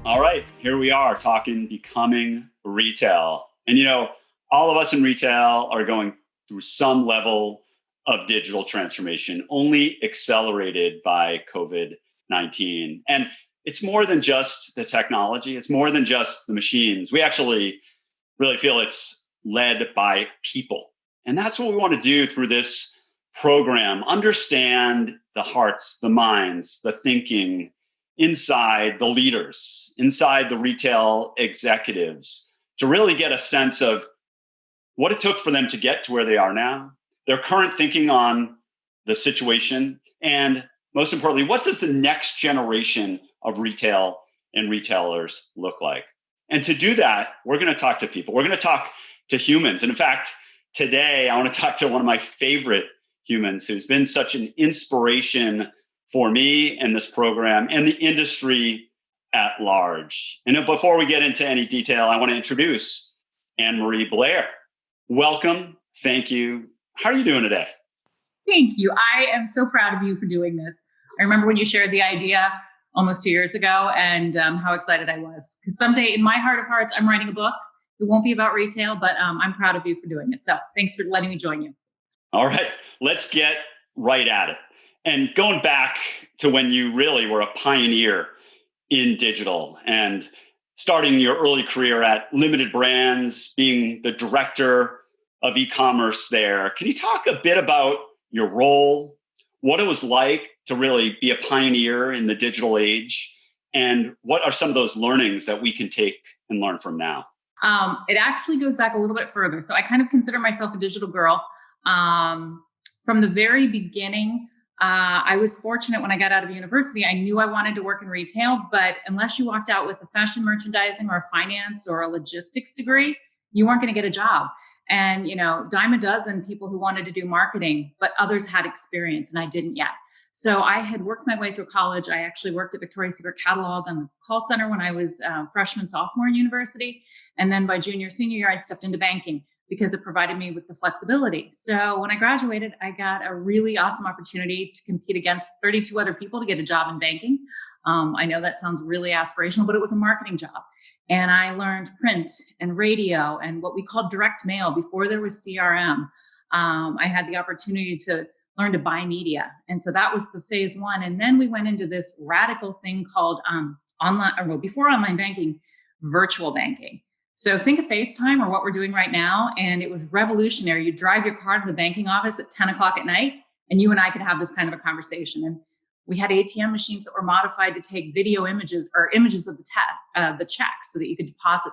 All right, here we are talking becoming retail. And all of us in retail are going through some level of digital transformation, only accelerated by COVID-19. And it's more than just the technology, it's more than just the machines. We actually really feel it's led by people. And that's what we want to do through this program, understand the hearts, the minds, the thinking inside the leaders, inside the retail executives, to really get a sense of what it took for them to get to where they are now, their current thinking on the situation, and most importantly, what does the next generation of retail and retailers look like? And to do that, we're going to talk to people. We're going to talk to humans. And in fact, today, I want to talk to one of my favorite humans who's been such an inspiration for me and this program and the industry at large. And before we get into any detail, I want to introduce Anne-Marie Blaire. Welcome. Thank you. How are you doing today? Thank you. I am so proud of you for doing this. I remember when you shared the idea almost 2 years ago and how excited I was. Because someday in my heart of hearts, I'm writing a book. It won't be about retail, but I'm proud of you for doing it. So thanks for letting me join you. All right, let's get right at it. And going back to when you really were a pioneer in digital and starting your early career at Limited Brands, being the director of e-commerce there, can you talk a bit about your role, what it was like to really be a pioneer in the digital age, and what are some of those learnings that we can take and learn from now? It actually goes back a little bit further. So I kind of consider myself a digital girl. From the very beginning, I was fortunate when I got out of university. I knew I wanted to work in retail, but unless you walked out with a fashion merchandising or a finance or a logistics degree, you weren't going to get a job. And, dime a dozen people who wanted to do marketing, but others had experience and I didn't yet. So I had worked my way through college. I actually worked at Victoria's Secret Catalog on the call center when I was freshman, sophomore in university. And then by junior, senior year, I'd stepped into banking because it provided me with the flexibility. So when I graduated, I got a really awesome opportunity to compete against 32 other people to get a job in banking. I know that sounds really aspirational, but it was a marketing job. And I learned print and radio and what we called direct mail before there was CRM. I had the opportunity to learn to buy media. And so that was the phase one. And then we went into this radical thing called before online banking, virtual banking. So think of FaceTime or what we're doing right now. And it was revolutionary. You drive your car to the banking office at 10 o'clock at night, and you and I could have this kind of a conversation. And we had ATM machines that were modified to take video images or images of the checks so that you could deposit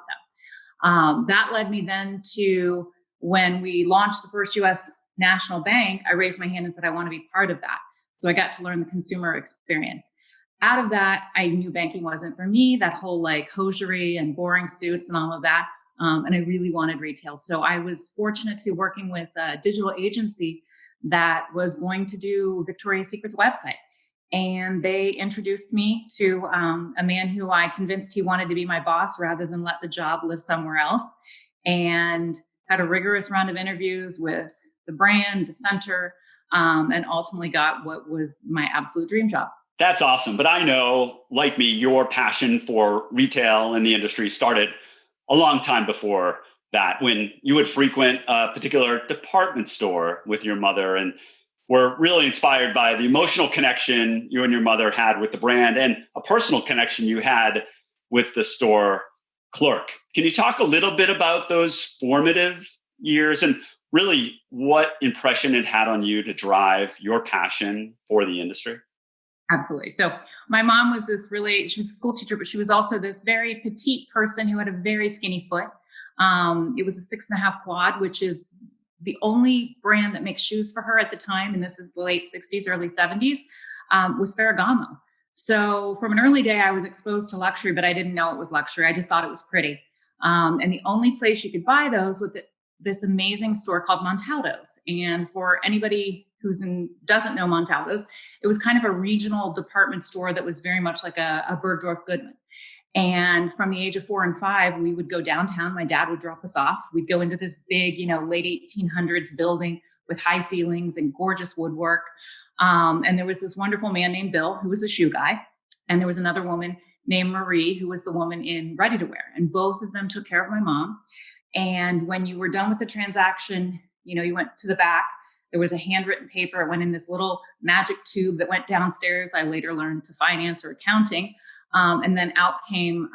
them. That led me then to when we launched the first US national bank, I raised my hand and said, I want to be part of that. So I got to learn the consumer experience. Out of that, I knew banking wasn't for me, that whole hosiery and boring suits and all of that. And I really wanted retail. So I was fortunate to be working with a digital agency that was going to do Victoria's Secret's website. And they introduced me to a man who I convinced he wanted to be my boss rather than let the job live somewhere else. And had a rigorous round of interviews with the brand, the center, and ultimately got what was my absolute dream job. That's awesome. But I know, like me, your passion for retail and the industry started a long time before that, when you would frequent a particular department store with your mother and were really inspired by the emotional connection you and your mother had with the brand and a personal connection you had with the store clerk. Can you talk a little bit about those formative years and really what impression it had on you to drive your passion for the industry? Absolutely. So my mom was she was a school teacher, but she was also this very petite person who had a very skinny foot. It was a 6.5 quad, which is the only brand that makes shoes for her at the time. And this is the late 60s, early 70s, was Ferragamo. So from an early day, I was exposed to luxury, but I didn't know it was luxury. I just thought it was pretty. And the only place you could buy those was this amazing store called Montaldo's. And for anybody doesn't know Montaldo's, it was kind of a regional department store that was very much like a Bergdorf Goodman. And from the age of 4 and 5, we would go downtown. My dad would drop us off. We'd go into this big, late 1800s building with high ceilings and gorgeous woodwork. And there was this wonderful man named Bill, who was a shoe guy. And there was another woman named Marie, who was the woman in ready to wear. And both of them took care of my mom. And when you were done with the transaction, you went to the back. There was a handwritten paper. It went in this little magic tube that went downstairs. I later learned to finance or accounting. And then out came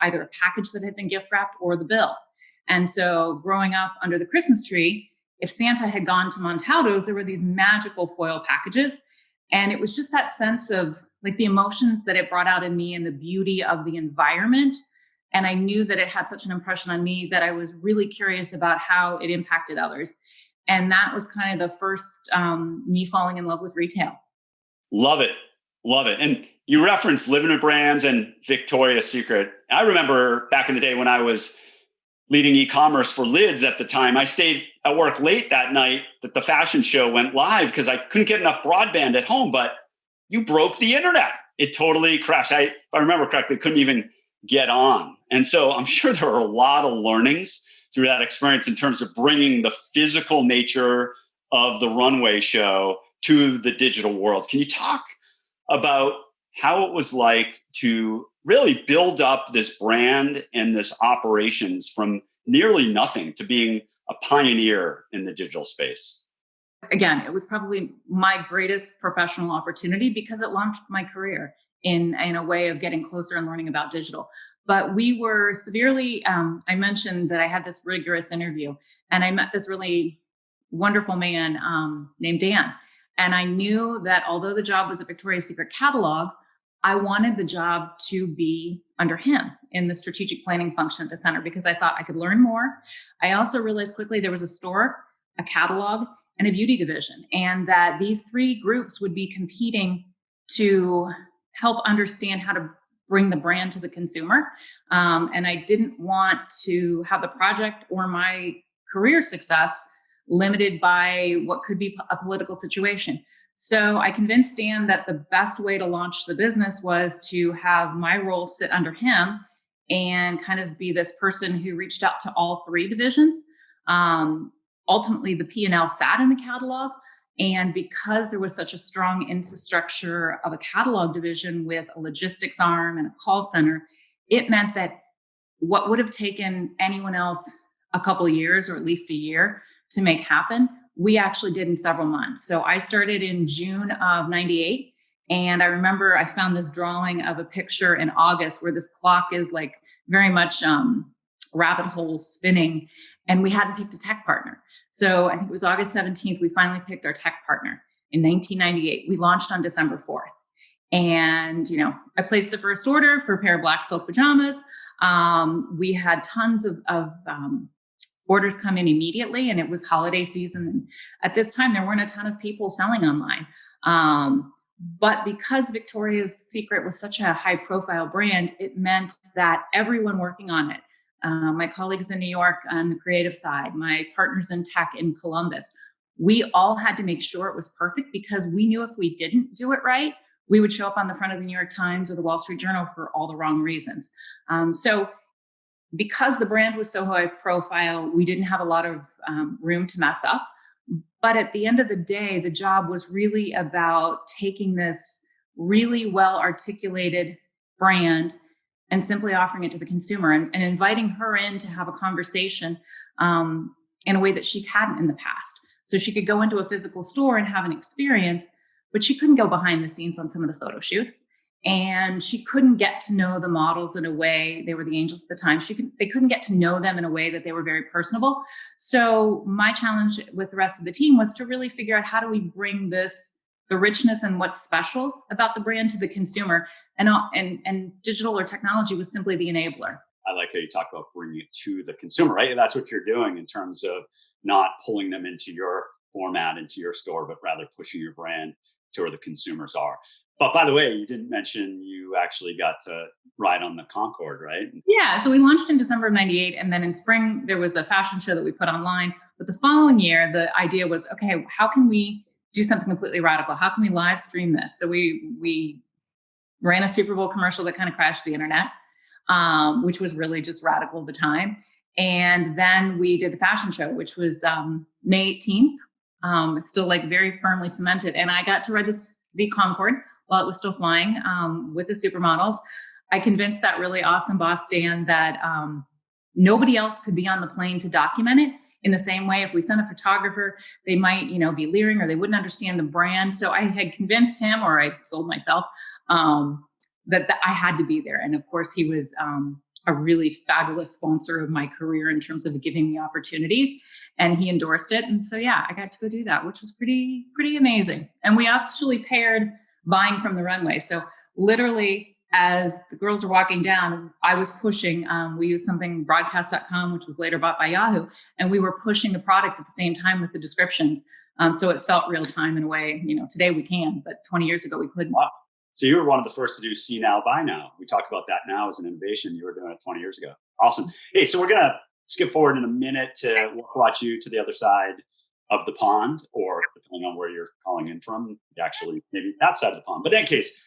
either a package that had been gift wrapped or the bill. And so growing up under the Christmas tree, if Santa had gone to Montaldo's, there were these magical foil packages. And it was just that sense of like the emotions that it brought out in me and the beauty of the environment. And I knew that it had such an impression on me that I was really curious about how it impacted others. And that was kind of the first me falling in love with retail. Love it. Love it. And you referenced Living Brands and Victoria's Secret. I remember back in the day when I was leading e-commerce for Lids at the time, I stayed at work late that night that the fashion show went live because I couldn't get enough broadband at home, but you broke the internet. It totally crashed. If I remember correctly, couldn't even get on. And so I'm sure there are a lot of learnings through that experience in terms of bringing the physical nature of the runway show to the digital world. Can you talk about how it was like to really build up this brand and this operations from nearly nothing to being a pioneer in the digital space? Again, it was probably my greatest professional opportunity because it launched my career in a way of getting closer and learning about digital. But we were severely, I mentioned that I had this rigorous interview and I met this really wonderful man named Dan. And I knew that although the job was a Victoria's Secret catalog, I wanted the job to be under him in the strategic planning function at the center because I thought I could learn more. I also realized quickly there was a store, a catalog, and a beauty division, and that these three groups would be competing to help understand how to bring the brand to the consumer. And I didn't want to have the project or my career success limited by what could be a political situation. So I convinced Dan that the best way to launch the business was to have my role sit under him and kind of be this person who reached out to all three divisions. Ultimately, the P&L sat in the catalog. And because there was such a strong infrastructure of a catalog division with a logistics arm and a call center, it meant that what would have taken anyone else a couple of years or at least a year to make happen, we actually did in several months. So I started in June of 98. And I remember I found this drawing of a picture in August where this clock is like very much rabbit hole spinning. And we hadn't picked a tech partner. So I think it was August 17th, we finally picked our tech partner in 1998. We launched on December 4th. And, I placed the first order for a pair of black silk pajamas. We had tons of orders come in immediately, and it was holiday season. And at this time, there weren't a ton of people selling online. But because Victoria's Secret was such a high profile brand, it meant that everyone working on it, my colleagues in New York on the creative side, my partners in tech in Columbus, we all had to make sure it was perfect because we knew if we didn't do it right, we would show up on the front of the New York Times or the Wall Street Journal for all the wrong reasons. So because the brand was so high profile, we didn't have a lot of room to mess up. But at the end of the day, the job was really about taking this really well articulated brand and simply offering it to the consumer and inviting her in to have a conversation in a way that she hadn't in the past. So she could go into a physical store and have an experience, but she couldn't go behind the scenes on some of the photo shoots. And she couldn't get to know the models in a way, they were the angels at the time. They couldn't get to know them in a way that they were very personable. So my challenge with the rest of the team was to really figure out how do we bring the richness and what's special about the brand to the consumer, and digital or technology was simply the enabler. I like how you talk about bringing it to the consumer, right? And that's what you're doing in terms of not pulling them into your format, into your store, but rather pushing your brand to where the consumers are. But by the way, you didn't mention you actually got to ride on the Concorde, right? Yeah. So we launched in December of 98. And then in spring, there was a fashion show that we put online. But the following year, the idea was, okay, how can we do something completely radical? How can we live stream this? So we ran a Super Bowl commercial that kind of crashed the internet, which was really just radical at the time. And then we did the fashion show, which was May 18th. It's still like very firmly cemented. And I got to ride the Concorde while it was still flying with the supermodels. I convinced that really awesome boss, Dan, that nobody else could be on the plane to document it. In the same way, if we sent a photographer, they might, be leering or they wouldn't understand the brand. So I had convinced him, or I sold myself, that I had to be there. And of course, he was a really fabulous sponsor of my career in terms of giving me opportunities, and he endorsed it. And so, yeah, I got to go do that, which was pretty amazing. And we actually paired buying from the runway. So literally, as the girls were walking down, I was pushing, we used something, broadcast.com, which was later bought by Yahoo. And we were pushing the product at the same time with the descriptions. So it felt real time in a way, today we can, but 20 years ago we couldn't. Wow. So you were one of the first to do see now, buy now. We talk about that now as an innovation. You were doing it 20 years ago. Awesome. Hey, so we're going to skip forward in a minute to what brought you to the other side of the pond, or depending on where you're calling in from, actually maybe that side of the pond. But in any case,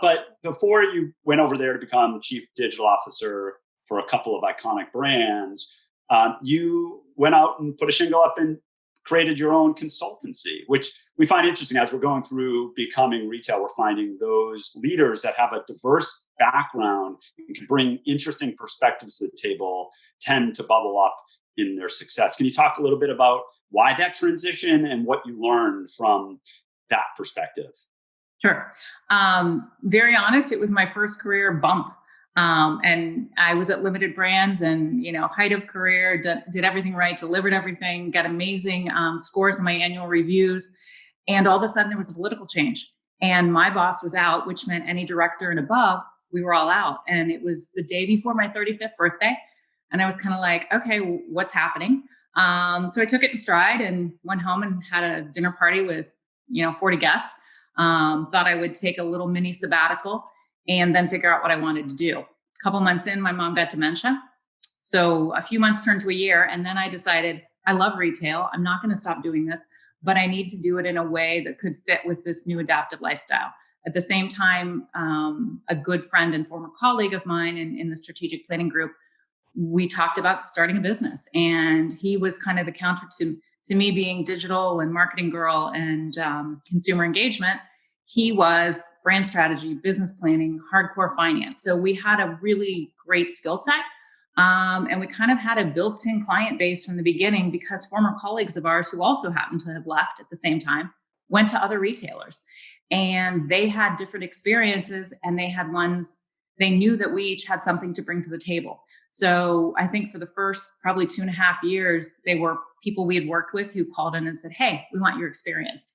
but before you went over there to become chief digital officer for a couple of iconic brands, you went out and put a shingle up and created your own consultancy, which we find interesting as we're going through becoming retail. We're finding those leaders that have a diverse background and can bring interesting perspectives to the table tend to bubble up in their success. Can you talk a little bit about why that transition and what you learned from that perspective? Sure. Very honest, it was my first career bump. And I was at Limited Brands and, height of career, did everything right, delivered everything, got amazing scores in my annual reviews. And all of a sudden there was a political change and my boss was out, which meant any director and above, we were all out. And it was the day before my 35th birthday. And I was kind of like, okay, what's happening? So I took it in stride and went home and had a dinner party with, 40 guests. Thought I would take a little mini sabbatical and then figure out what I wanted to do. A couple months in, my mom got dementia. So a few months turned to a year. And then I decided, I love retail. I'm not going to stop doing this, but I need to do it in a way that could fit with this new adaptive lifestyle. At the same time, a good friend and former colleague of mine in the strategic planning group, we talked about starting a business. And he was kind of the counter to me being digital and marketing girl and consumer engagement. He was brand strategy, business planning, hardcore finance. So we had a really great skill set. And we kind of had a built-in client base from the beginning because former colleagues of ours who also happened to have left at the same time went to other retailers. And they had different experiences and they had ones, they knew that we each had something to bring to the table. So I think for the first probably 2.5 years, they were people we had worked with who called in and said, hey, we want your experience.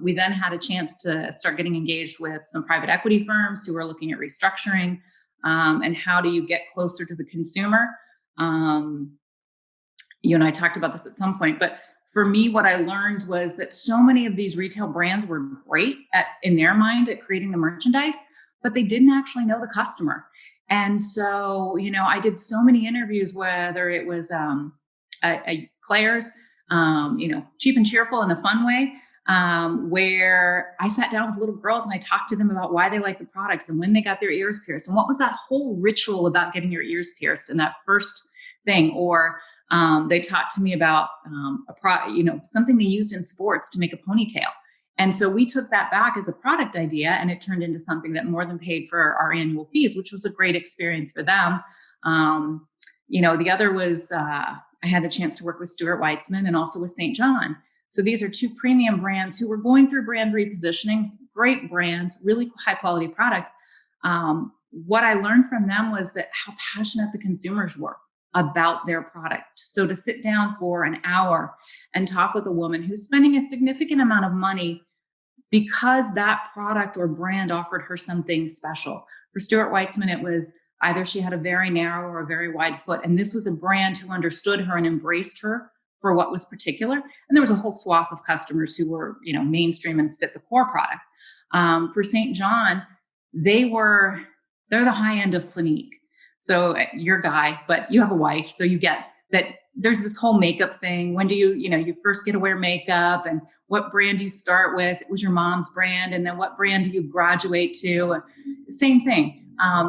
We then had a chance to start getting engaged with some private equity firms who were looking at restructuring and how do you get closer to the consumer. You and I talked about this at some point, but for me, what I learned was that so many of these retail brands were great in their mind at creating the merchandise, but they didn't actually know the customer. And so, I did so many interviews, whether it was Claire's, Cheap and Cheerful in a fun way, where I sat down with little girls and I talked to them about why they like the products and when they got their ears pierced and what was that whole ritual about getting your ears pierced and that first thing. Or they talked to me about something they used in sports to make a ponytail. And so we took that back as a product idea and it turned into something that more than paid for our annual fees, which was a great experience for them. The other was I had the chance to work with Stuart Weitzman and also with St. John. So these are two premium brands who were going through brand repositionings, great brands, really high quality product. What I learned from them was that how passionate the consumers were about their product. So to sit down for an hour and talk with a woman who's spending a significant amount of money because that product or brand offered her something special. For Stuart Weitzman, it was either she had a very narrow or a very wide foot. And this was a brand who understood her and embraced her for what was particular. And there was a whole swath of customers who were, mainstream and fit the core product. For St. John, they're the high end of Clinique. So you're a guy, but you have a wife. So you get that there's this whole makeup thing. When do you first get to wear makeup and what brand do you start with? It was your mom's brand. And then what brand do you graduate to? Same thing.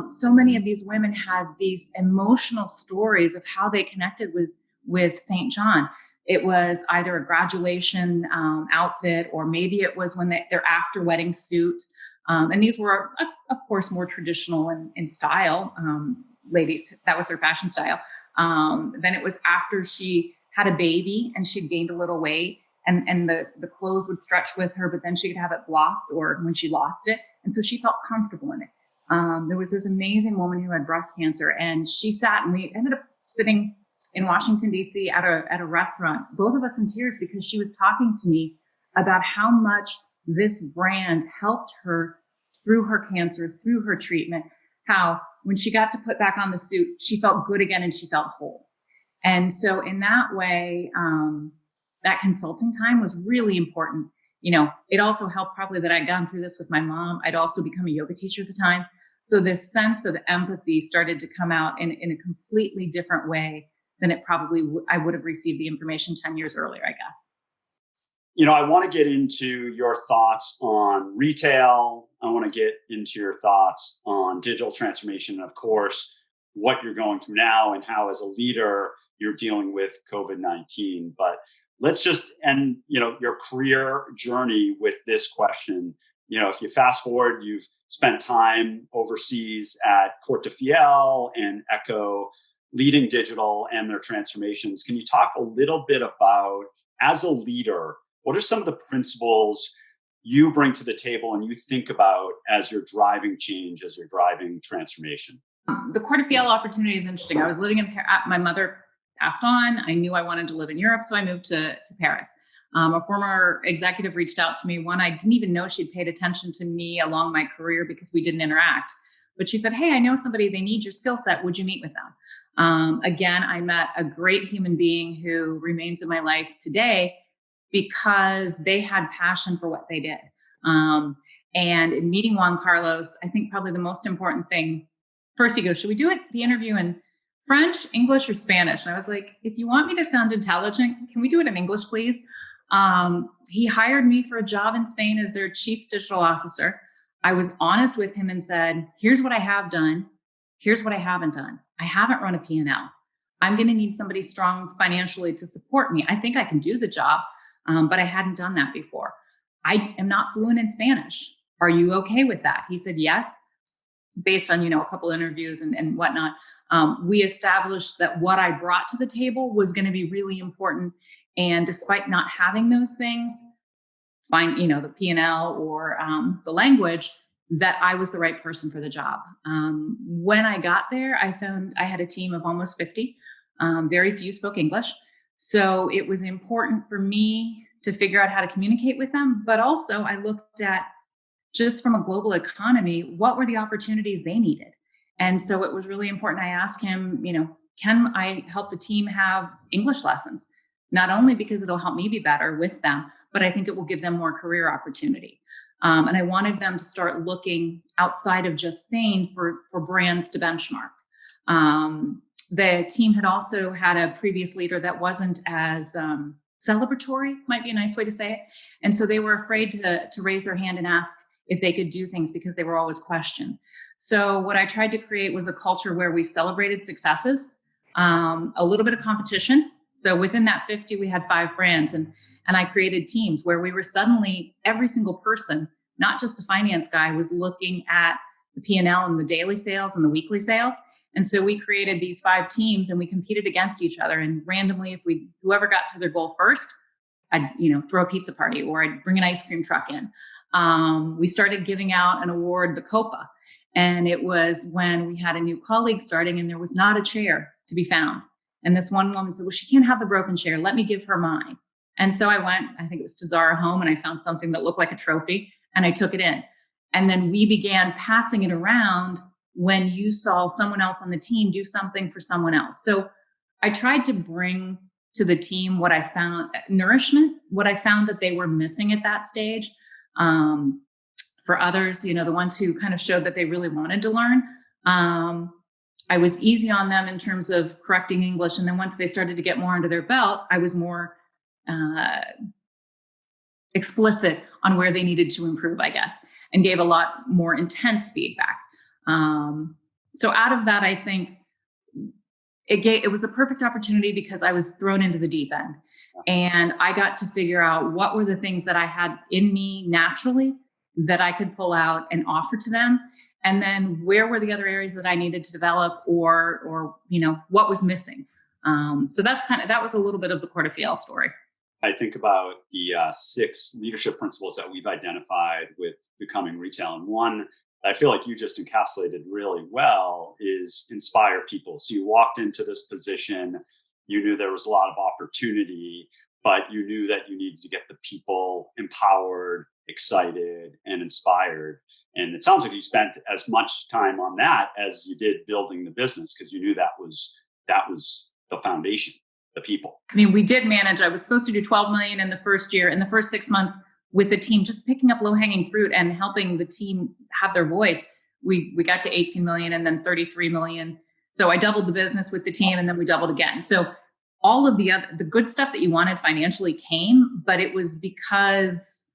So many of these women had these emotional stories of how they connected with St. John. It was either a graduation outfit, or maybe it was when their after wedding suit. And these were, of course, more traditional in style. Ladies, that was her fashion style. Then it was after she had a baby and she'd gained a little weight, and the clothes would stretch with her, but then she could have it blocked or when she lost it. And so she felt comfortable in it. There was this amazing woman who had breast cancer, and she sat, and we ended up sitting in Washington, D.C. at a restaurant, both of us in tears, because she was talking to me about how much this brand helped her through her cancer, through her treatment, how when she got to put back on the suit, she felt good again and she felt whole. And so in that way, that consulting time was really important. You know, it also helped probably that I'd gone through this with my mom. I'd also become a yoga teacher at the time. So this sense of empathy started to come out in a completely different way than it probably I would have received the information 10 years earlier, I guess. You know, I want to get into your thoughts on retail. I want to get into your thoughts on digital transformation, and of course, what you're going through now and how, as a leader, you're dealing with COVID-19. But let's just end, your career journey with this question. You know, if you fast forward, you've spent time overseas at Courte de Fiel and Echo, leading digital and their transformations. Can you talk a little bit about, as a leader, what are some of the principles you bring to the table and you think about as you're driving change, as you're driving transformation? The Courte de Fiel opportunity is interesting. I was living in Paris. My mother passed on. I knew I wanted to live in Europe, so I moved to Paris. A former executive reached out to me. One, I didn't even know she'd paid attention to me along my career because we didn't interact. But she said, "Hey, I know somebody, they need your skill set. Would you meet with them?" Again, I met a great human being who remains in my life today because they had passion for what they did. And in meeting Juan Carlos, I think probably the most important thing, first he goes, "Should we do the interview in French, English, or Spanish?" And I was like, "If you want me to sound intelligent, can we do it in English, please?" He hired me for a job in Spain as their chief digital officer. I was honest with him and said, "Here's what I have done. Here's what I haven't done. I haven't run a P&L. I'm going to need somebody strong financially to support me. I think I can do the job, but I hadn't done that before. I am not fluent in Spanish. Are you okay with that?" He said, "Yes." Based on, a couple interviews and whatnot, we established that what I brought to the table was going to be really important. And despite not having those things, the P&L or the language, that I was the right person for the job. When I got there, I found I had a team of almost 50. Very few spoke English. So it was important for me to figure out how to communicate with them. But also I looked at, just from a global economy, what were the opportunities they needed? And so it was really important. I asked him, can I help the team have English lessons? Not only because it'll help me be better with them, but I think it will give them more career opportunity. And I wanted them to start looking outside of just Spain for brands to benchmark. The team had also had a previous leader that wasn't as celebratory, might be a nice way to say it. And so they were afraid to raise their hand and ask if they could do things because they were always questioned. So what I tried to create was a culture where we celebrated successes, a little bit of competition. So within that 50, we had 5 brands, and I created teams where we were suddenly, every single person, not just the finance guy, was looking at the P&L and the daily sales and the weekly sales. And so we created these 5 teams and we competed against each other. And randomly, whoever got to their goal first, I'd, throw a pizza party or I'd bring an ice cream truck in. We started giving out an award, the Copa. And it was when we had a new colleague starting and there was not a chair to be found. And this one woman said, "Well, she can't have the broken chair. Let me give her mine." And so I went, I think it was to Zara Home, and I found something that looked like a trophy and I took it in. And then we began passing it around when you saw someone else on the team do something for someone else. So I tried to bring to the team what I found, nourishment, what I found that they were missing at that stage. For others, the ones who kind of showed that they really wanted to learn, I was easy on them in terms of correcting English. And then once they started to get more under their belt, I was more explicit on where they needed to improve, I guess, and gave a lot more intense feedback. So out of that, I think it was a perfect opportunity because I was thrown into the deep end and I got to figure out what were the things that I had in me naturally that I could pull out and offer to them? And then where were the other areas that I needed to develop, or what was missing? So that was a little bit of the Court of Fiel story. I think about the 6 leadership principles that we've identified with becoming retail. And one I feel like you just encapsulated really well is inspire people. So you walked into this position, you knew there was a lot of opportunity, but you knew that you needed to get the people empowered, excited, and inspired. And it sounds like you spent as much time on that as you did building the business, because you knew that was the foundation, the people. I mean, we did manage. I was supposed to do 12 million in the first year. In the first 6 months with the team, just picking up low-hanging fruit and helping the team have their voice, we got to 18 million and then 33 million. So I doubled the business with the team, and then we doubled again. So all of the good stuff that you wanted financially came, but it was because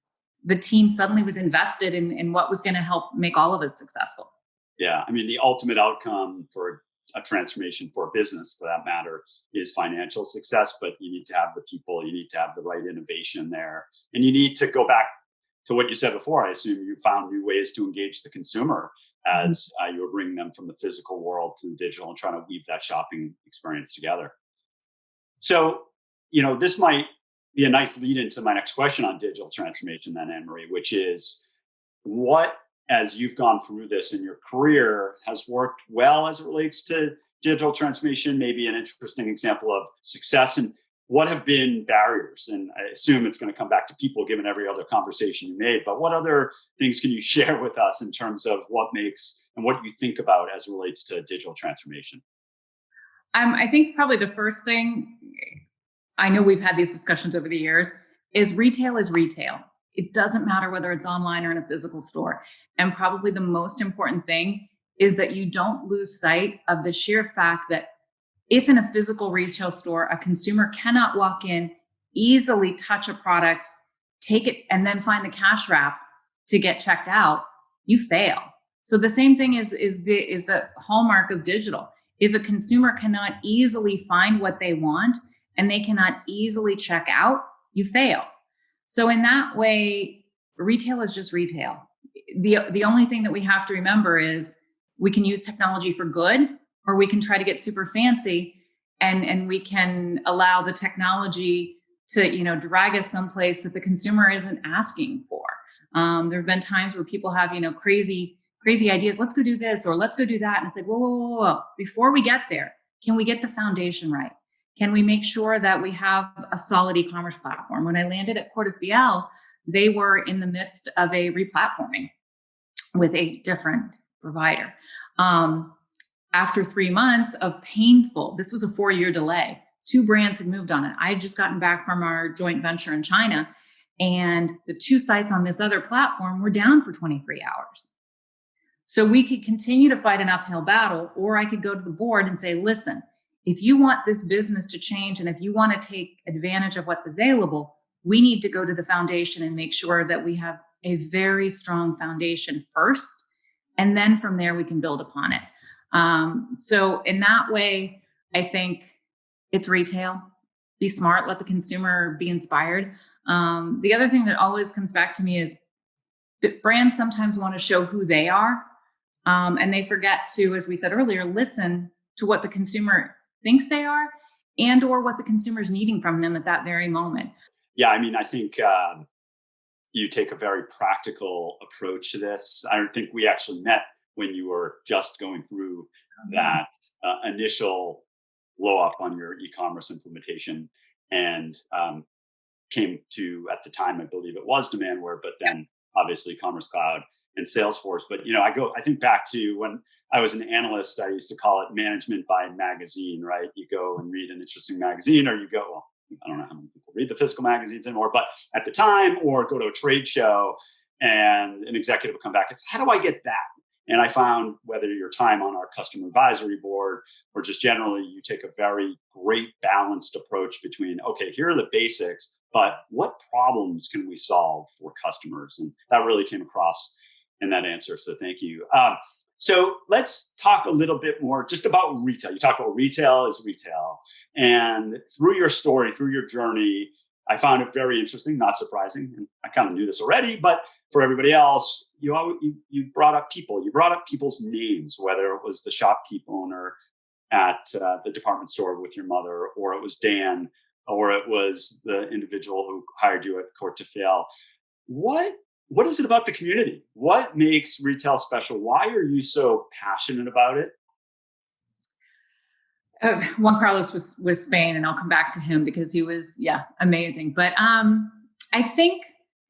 the team suddenly was invested in what was going to help make all of us successful. Yeah. I mean, the ultimate outcome for a transformation for a business, for that matter, is financial success, but you need to have the people, you need to have the right innovation there. And you need to go back to what you said before. I assume you found new ways to engage the consumer as you were bringing them from the physical world to the digital and trying to weave that shopping experience together. So, this might be a nice lead into my next question on digital transformation then, Anne-Marie, which is what, as you've gone through this in your career, has worked well as it relates to digital transformation, maybe an interesting example of success, and what have been barriers? And I assume it's going to come back to people given every other conversation you made, but what other things can you share with us in terms of what makes and what you think about as it relates to digital transformation? I think probably the first thing, I know we've had these discussions over the years, is retail is retail. It doesn't matter whether it's online or in a physical store. And probably the most important thing is that you don't lose sight of the sheer fact that if in a physical retail store, a consumer cannot walk in, easily touch a product, take it, and then find the cash wrap to get checked out, you fail. So the same thing is the hallmark of digital. If a consumer cannot easily find what they want and they cannot easily check out, you fail. So in that way, retail is just retail. The only thing that we have to remember is we can use technology for good, or we can try to get super fancy and we can allow the technology to, drag us someplace that the consumer isn't asking for. There have been times where people have, crazy ideas. Let's go do this, or let's go do that. And it's like, whoa. Before we get there, can we get the foundation right? Can we make sure that we have a solid e-commerce platform? When I landed at Court of Fiel, they were in the midst of a replatforming with a different provider. After 3 months of painful, this was a 4-year delay. 2 brands had moved on it. I had just gotten back from our joint venture in China, and the 2 sites on this other platform were down for 23 hours. So we could continue to fight an uphill battle, or I could go to the board and say, listen, if you want this business to change and if you want to take advantage of what's available, we need to go to the foundation and make sure that we have a very strong foundation first. And then from there, we can build upon it. So in that way, I think it's retail. Be smart, let the consumer be inspired. The other thing that always comes back to me is that brands sometimes want to show who they are. And they forget to, as we said earlier, listen to what the consumer thinks they are and or what the consumer is needing from them at that very moment. Yeah, I mean, I think you take a very practical approach to this. I don't think we actually met when you were just going through that initial blow up on your e-commerce implementation, and came to, at the time, I believe it was Demandware, but then obviously Commerce Cloud and Salesforce. But I think back to when I was an analyst, I used to call it management by magazine, right? You go and read an interesting magazine, or you go, well, I don't know how many people read the physical magazines anymore, but at the time, or go to a trade show and an executive would come back and say, how do I get that? And I found, whether your time on our customer advisory board or just generally, you take a very great balanced approach between, okay, here are the basics, but what problems can we solve for customers? And that really came across in that answer. So thank you. So let's talk a little bit more just about retail. You talk about retail as retail. And through your story, through your journey, I found it very interesting, not surprising. And I kind of knew this already, but for everybody else, you brought up people. You brought up people's names, whether it was the shopkeep owner at the department store with your mother, or it was Dan, or it was the individual who hired you at Court to Fail. What is it about the community? What makes retail special? Why are you so passionate about it? Juan Carlos was Spain, and I'll come back to him because he was, amazing. But I think,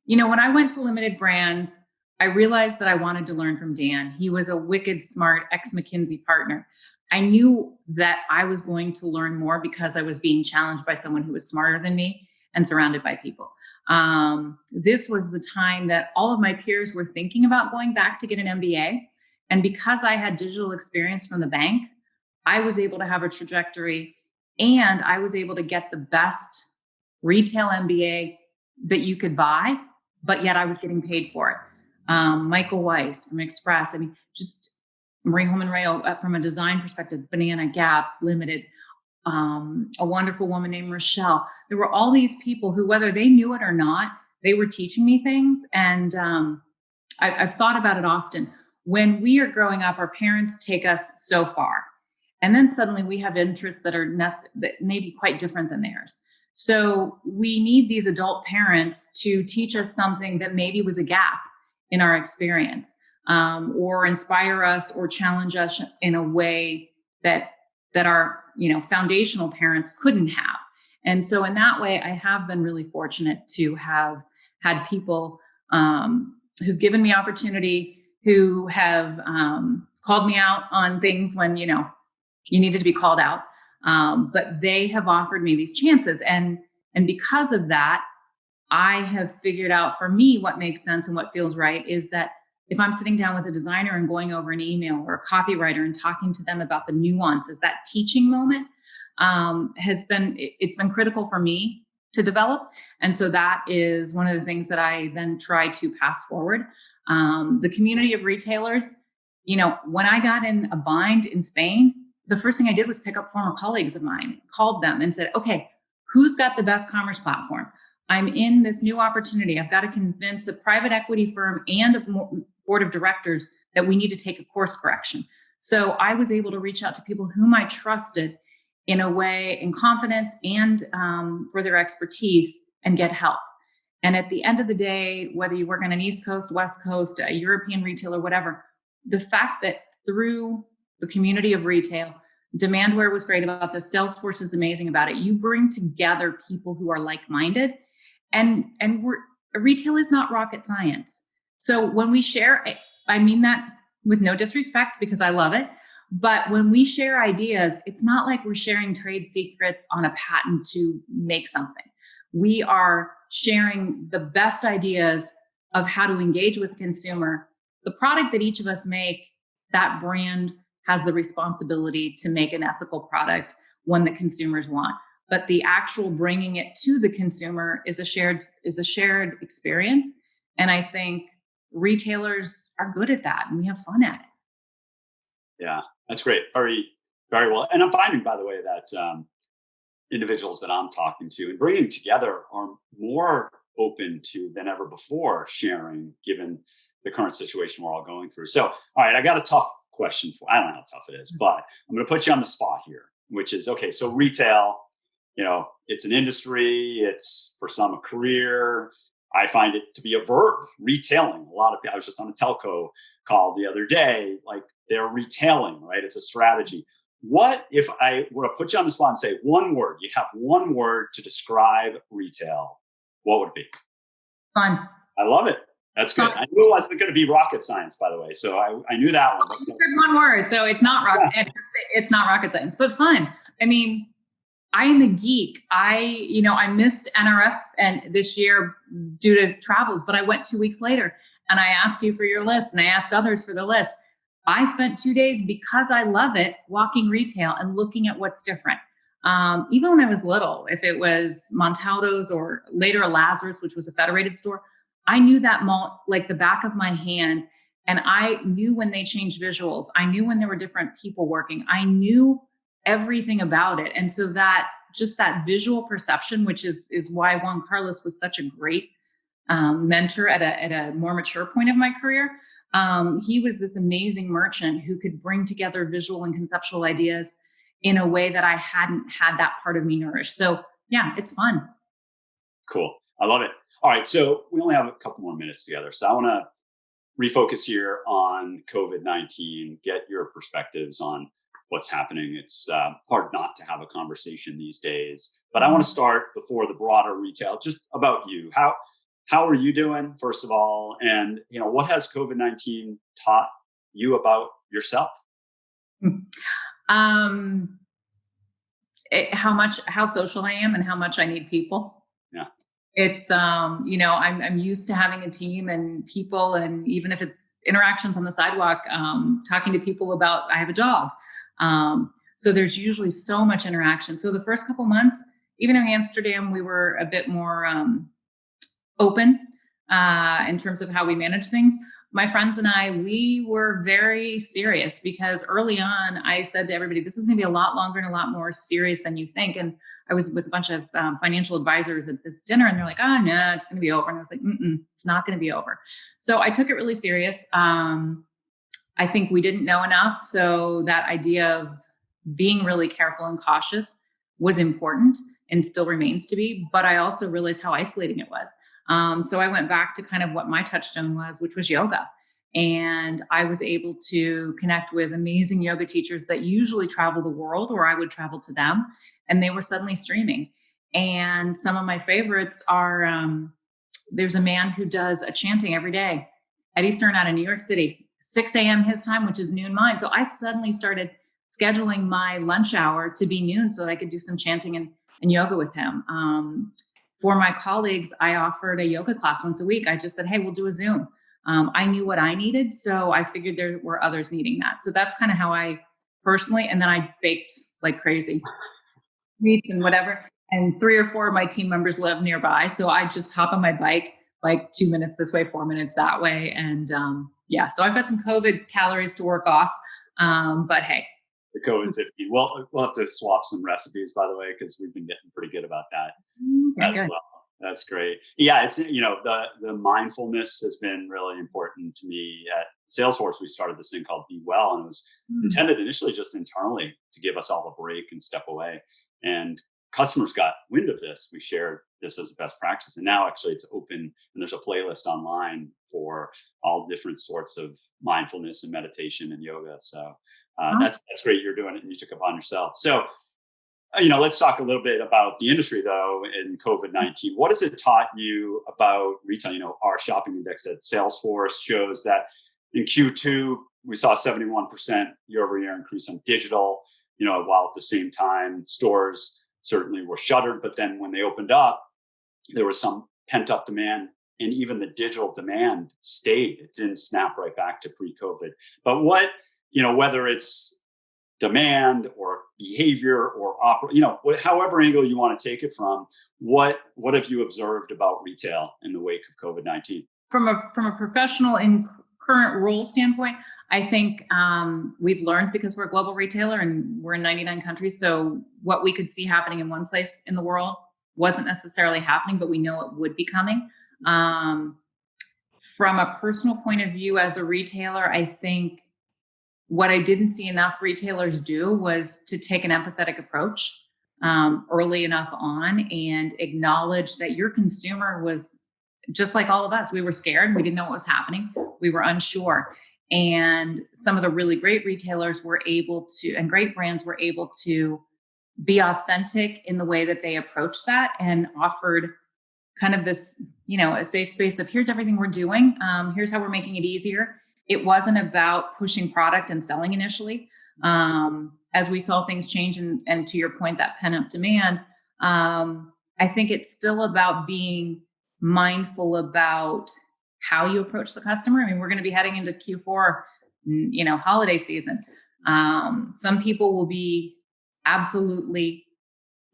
when I went to Limited Brands, I realized that I wanted to learn from Dan. He was a wicked smart ex-McKinsey partner. I knew that I was going to learn more because I was being challenged by someone who was smarter than me and surrounded by people. This was the time that all of my peers were thinking about going back to get an MBA. And because I had digital experience from the bank, I was able to have a trajectory, and I was able to get the best retail MBA that you could buy, but yet I was getting paid for it. Michael Weiss from Express. I mean, just Marie Holman Rayo from a design perspective, Banana, Gap, Limited, a wonderful woman named Rochelle. There were all these people who, whether they knew it or not, they were teaching me things. And I've thought about it often. When we are growing up, our parents take us so far. And then suddenly we have interests that may be quite different than theirs. So we need these adult parents to teach us something that maybe was a gap in our experience, or inspire us or challenge us in a way that our foundational parents couldn't have. And so in that way, I have been really fortunate to have had people who've given me opportunity, who have called me out on things when you needed to be called out. But they have offered me these chances. And because of that, I have figured out for me what makes sense and what feels right is that if I'm sitting down with a designer and going over an email, or a copywriter and talking to them about the nuances, that teaching moment it's been critical for me to develop. And so that is one of the things that I then try to pass forward. The community of retailers, when I got in a bind in Spain, the first thing I did was pick up former colleagues of mine, called them and said, okay, who's got the best commerce platform? I'm in this new opportunity. I've got to convince a private equity firm and a board of directors that we need to take a course correction. So I was able to reach out to people whom I trusted in a way, in confidence and for their expertise, and get help. And at the end of the day, whether you work on an East Coast, West Coast, a European retailer, whatever, the fact that through the community of retail, Demandware was great about this. Salesforce is amazing about it. You bring together people who are like-minded, and retail is not rocket science. So when we share, I mean that with no disrespect because I love it, but when we share ideas, it's not like we're sharing trade secrets on a patent to make something. We are sharing the best ideas of how to engage with the consumer. The product that each of us make, that brand has the responsibility to make an ethical product, one that consumers want. But the actual bringing it to the consumer is a shared experience. And I think retailers are good at that, and we have fun at it. Yeah, that's great. Very, very well. And I'm finding, by the way, that individuals that I'm talking to and bringing together are more open to than ever before sharing, given the current situation we're all going through. So, all right, I got a tough question for, I don't know how tough it is, but I'm going to put you on the spot here, which is, okay, so retail, it's an industry, it's for some a career. I find it to be a verb, retailing. A lot of people, I was just on a telco call the other day, like they're retailing, right? It's a strategy. What if I were to put you on the spot and say one word, you have one word to describe retail, what would it be? Fun. I love it. That's good. I knew it wasn't going to be rocket science, by the way. So I knew that one. You said one word, so it's not rocket. Yeah. It's not rocket science, but fun. I mean, I am a geek. I missed NRF and this year due to travels, but I went 2 weeks later, and I asked you for your list, and I asked others for the list. I spent 2 days, because I love it, walking retail and looking at what's different. Even when I was little, if it was Montaldo's or later a Lazarus, which was a Federated store, I knew that mall like the back of my hand. And I knew when they changed visuals. I knew when there were different people working. I knew everything about it. And so that just that visual perception, which is why Juan Carlos was such a great mentor at a more mature point of my career. He was this amazing merchant who could bring together visual and conceptual ideas in a way that I hadn't had that part of me nourished. So yeah, it's fun. Cool. I love it. All right. So we only have a couple more minutes together. So I want to refocus here on COVID-19, get your perspectives on what's happening. It's hard not to have a conversation these days, but I want to start before the broader retail, just about you. How are you doing, first of all? And, what has COVID-19 taught you about yourself? How social I am and how much I need people. Yeah. It's, I'm used to having a team and people, and even if it's interactions on the sidewalk, talking to people about, I have a job. So there's usually so much interaction. So the first couple months, even in Amsterdam, we were a bit more open in terms of how we manage things. My friends and I, we were very serious because early on, I said to everybody, this is going to be a lot longer and a lot more serious than you think. And I was with a bunch of financial advisors at this dinner, and they're like, oh, no, it's going to be over. And I was like, it's not going to be over. So I took it really serious. I think we didn't know enough. So that idea of being really careful and cautious was important and still remains to be. But I also realized how isolating it was. So I went back to kind of what my touchstone was, which was yoga. And I was able to connect with amazing yoga teachers that usually travel the world, or I would travel to them, and they were suddenly streaming. And some of my favorites are, there's a man who does a chanting every day at Eastern out of New York City, 6 a.m. his time, which is noon mine. So I suddenly started scheduling my lunch hour to be noon so that I could do some chanting and yoga with him. For my colleagues, I offered a yoga class once a week. I just said, hey, we'll do a Zoom. I knew what I needed, so I figured there were others needing that. So that's kind of how I personally, and then I baked like crazy, meats and whatever. And 3 or 4 of my team members live nearby. So I just hop on my bike, like 2 minutes this way, 4 minutes that way. And so I've got some COVID calories to work off. But hey. The COVID 15. Well, we'll have to swap some recipes, by the way, because we've been getting pretty good about that as well. That's great. Yeah, it's, the mindfulness has been really important to me. At Salesforce, we started this thing called Be Well, and it was intended initially just internally to give us all a break and step away. And customers got wind of this. We shared this as a best practice. And now actually it's open, and there's a playlist online for all different sorts of mindfulness and meditation and yoga. So that's great you're doing it and you took it upon yourself. So, let's talk a little bit about the industry, though, in COVID-19. What has it taught you about retail? Our shopping index at Salesforce shows that in Q2, we saw a 71% year-over-year increase on digital, while at the same time, stores certainly were shuttered. But then when they opened up, there was some pent-up demand, and even the digital demand stayed. It didn't snap right back to pre-COVID. But whether it's demand or behavior or however angle you want to take it from, what have you observed about retail in the wake of COVID-19? From a professional in current role standpoint, I think we've learned, because we're a global retailer and we're in 99 countries. So what we could see happening in one place in the world wasn't necessarily happening, but we know it would be coming. From a personal point of view as a retailer, I think what I didn't see enough retailers do was to take an empathetic approach early enough on and acknowledge that your consumer was just like all of us. We were scared. We didn't know what was happening. We were unsure. And some of the really great retailers were able to, and great brands were able to be authentic in the way that they approached that and offered kind of this, a safe space of here's everything we're doing. Here's how we're making it easier. It wasn't about pushing product and selling initially. As we saw things change, and to your point, that pent-up demand, I think it's still about being mindful about how you approach the customer. I mean, we're going to be heading into Q4, holiday season. Some people will be absolutely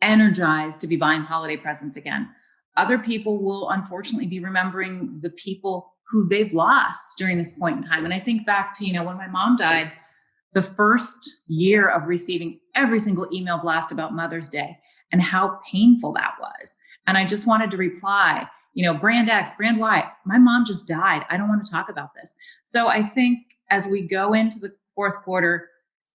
energized to be buying holiday presents again. Other people will unfortunately be remembering the people who they've lost during this point in time. And I think back to, when my mom died, the first year of receiving every single email blast about Mother's Day and how painful that was. And I just wanted to reply, brand X, brand Y, my mom just died. I don't want to talk about this. So I think as we go into the fourth quarter,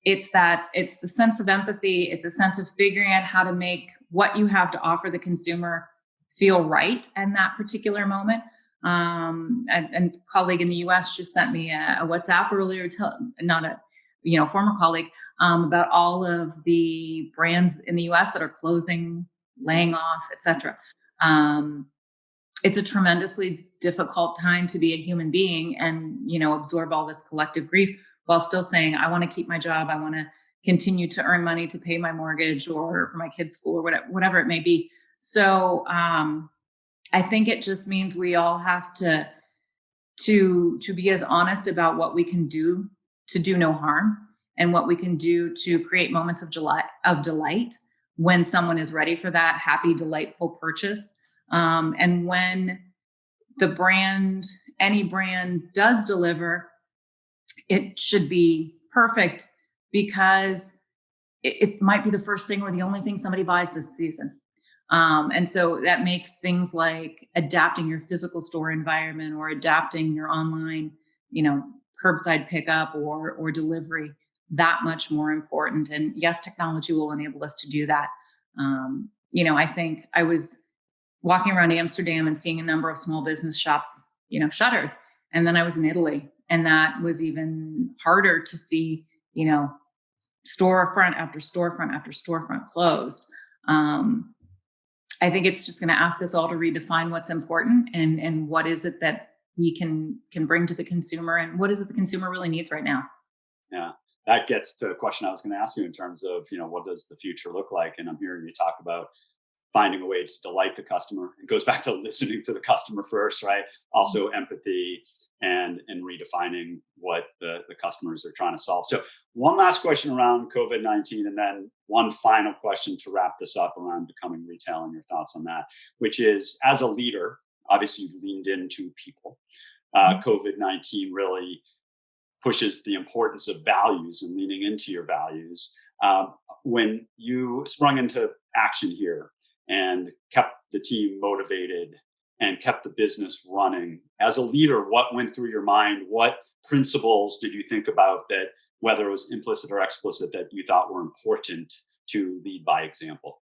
it's the sense of empathy. It's a sense of figuring out how to make what you have to offer the consumer feel right in that particular moment. And a colleague in the US just sent me a WhatsApp earlier, not a former colleague, about all of the brands in the US that are closing, laying off, etc. It's a tremendously difficult time to be a human being and, absorb all this collective grief while still saying, I want to keep my job. I want to continue to earn money to pay my mortgage or for my kids' school or whatever it may be. So I think it just means we all have to be as honest about what we can do to do no harm and what we can do to create moments of delight when someone is ready for that happy, delightful purchase. And when any brand does deliver, it should be perfect because it might be the first thing or the only thing somebody buys this season. And so that makes things like adapting your physical store environment or adapting your online, curbside pickup or delivery that much more important. And yes, technology will enable us to do that. I think I was walking around Amsterdam and seeing a number of small business shops, shuttered. And then I was in Italy, and that was even harder to see, storefront after storefront after storefront closed. I think it's just going to ask us all to redefine what's important and what is it that we can bring to the consumer and what is it the consumer really needs right now. Yeah, that gets to a question I was going to ask you in terms of, what does the future look like? And I'm hearing you talk about finding a way to delight the customer. It goes back to listening to the customer first, right? Also empathy and redefining what the customers are trying to solve. So one last question around COVID-19, and then one final question to wrap this up around becoming retail and your thoughts on that, which is, as a leader, obviously you've leaned into people. COVID-19 really pushes the importance of values and leaning into your values. When you sprung into action here and kept the team motivated and kept the business running, as a leader, what went through your mind? What principles did you think about that, whether it was implicit or explicit, that you thought were important to lead by example?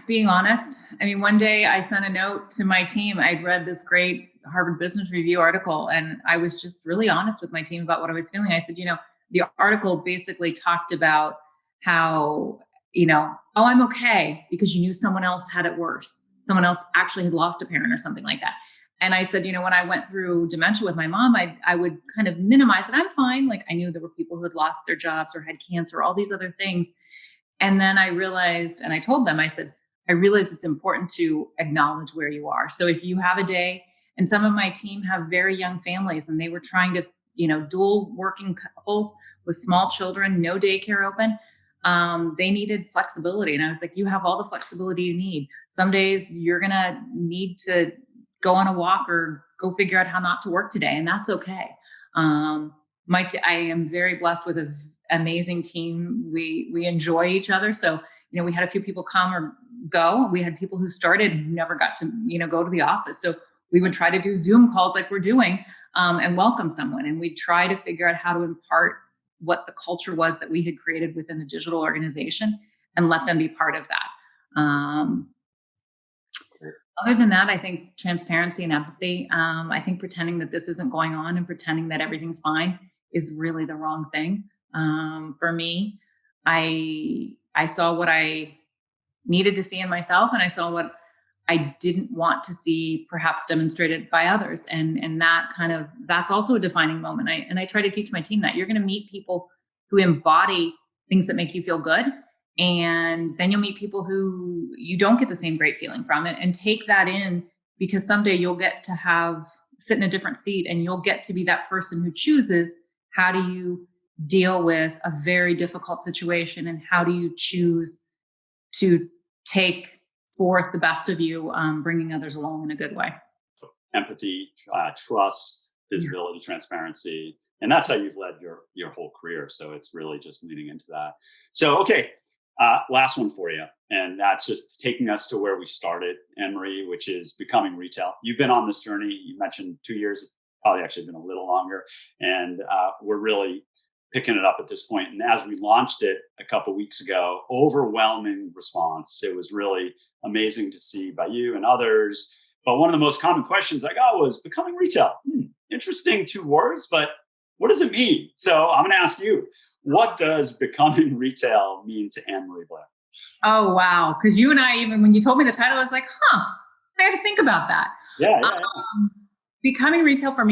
Being honest. I mean, one day I sent a note to my team. I'd read this great Harvard Business Review article, and I was just really honest with my team about what I was feeling. I said, the article basically talked about how, oh, I'm okay because you knew someone else had it worse. Someone else actually had lost a parent or something like that. And I said, when I went through dementia with my mom, I would kind of minimize it. I'm fine. Like, I knew there were people who had lost their jobs or had cancer, all these other things. And then I realized, and I told them, I said, I realize it's important to acknowledge where you are. So if you have a day, and some of my team have very young families, and they were trying to, dual working couples with small children, no daycare open. They needed flexibility. And I was like, you have all the flexibility you need. Some days you're going to need to go on a walk or go figure out how not to work today. And that's okay. I am very blessed with an amazing team. We enjoy each other. So, we had a few people come or go. We had people who started and never got to, go to the office. So we would try to do Zoom calls like we're doing and welcome someone. And we'd try to figure out how to impart what the culture was that we had created within the digital organization and let them be part of that. Other than that, I think transparency and empathy. I think pretending that this isn't going on and pretending that everything's fine is really the wrong thing. For me, I saw what I needed to see in myself, and I saw what I didn't want to see perhaps demonstrated by others. And that's also a defining moment. I try to teach my team that you're going to meet people who embody things that make you feel good. And then you'll meet people who you don't get the same great feeling from it, and take that in, because someday you'll get to sit in a different seat, and you'll get to be that person who chooses, how do you deal with a very difficult situation, and how do you choose to take forth the best of you, bringing others along in a good way. Empathy, trust, visibility, transparency. And that's how you've led your whole career. So it's really just leaning into that. So, okay. Last one for you. And that's just taking us to where we started, Anne-Marie, which is becoming retail. You've been on this journey. You mentioned 2 years, it's probably actually been a little longer. And we're really picking it up at this point. And as we launched it a couple of weeks ago, overwhelming response. It was really amazing to see by you and others. But one of the most common questions I got was becoming retail. Interesting 2 words, but what does it mean? So I'm going to ask you, what does becoming retail mean to Anne-Marie Blaire? Oh, wow. Because you and I, even when you told me the title, I was like, I had to think about that. Yeah. Becoming retail for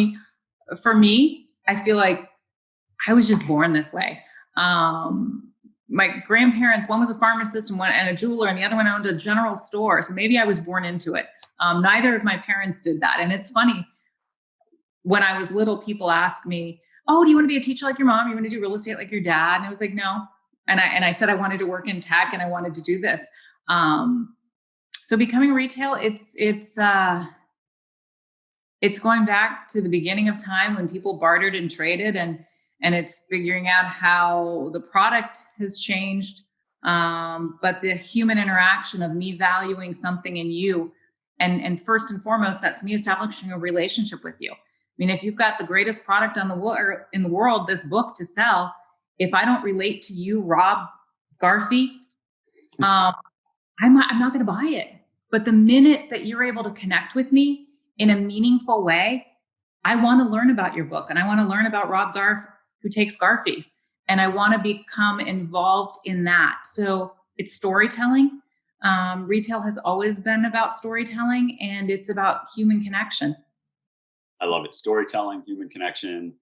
me, I feel like I was just born this way. My grandparents, one was a pharmacist and a jeweler, and the other one owned a general store. So maybe I was born into it. Neither of my parents did that. And it's funny, when I was little, people asked me, oh, do you want to be a teacher like your mom? You want to do real estate like your dad? And I was like, no. And I said I wanted to work in tech and I wanted to do this. So becoming retail, it's going back to the beginning of time when people bartered and traded, and it's figuring out how the product has changed, but the human interaction of me valuing something in you, and first and foremost, that's me establishing a relationship with you. I mean, if you've got the greatest product in the world, this book to sell, if I don't relate to you, Rob Garfey, I'm not going to buy it. But the minute that you're able to connect with me in a meaningful way, I want to learn about your book, and I want to learn about Rob Garf, who takes Garfies, and I want to become involved in that. So it's storytelling. Retail has always been about storytelling, and it's about human connection. I love it. Storytelling, human connection.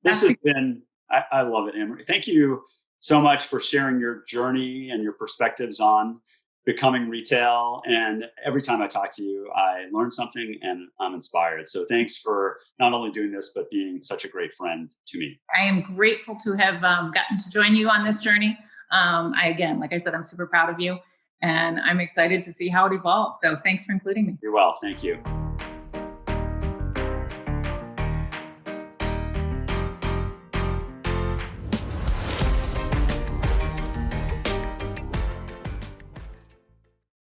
This has been, I love it, Anne-Marie. Thank you so much for sharing your journey and your perspectives on becoming retail. And every time I talk to you, I learn something and I'm inspired. So thanks for not only doing this, but being such a great friend to me. I am grateful to have gotten to join you on this journey. Again, like I said, I'm super proud of you, and I'm excited to see how it evolves. So thanks for including me. You're well. Thank you.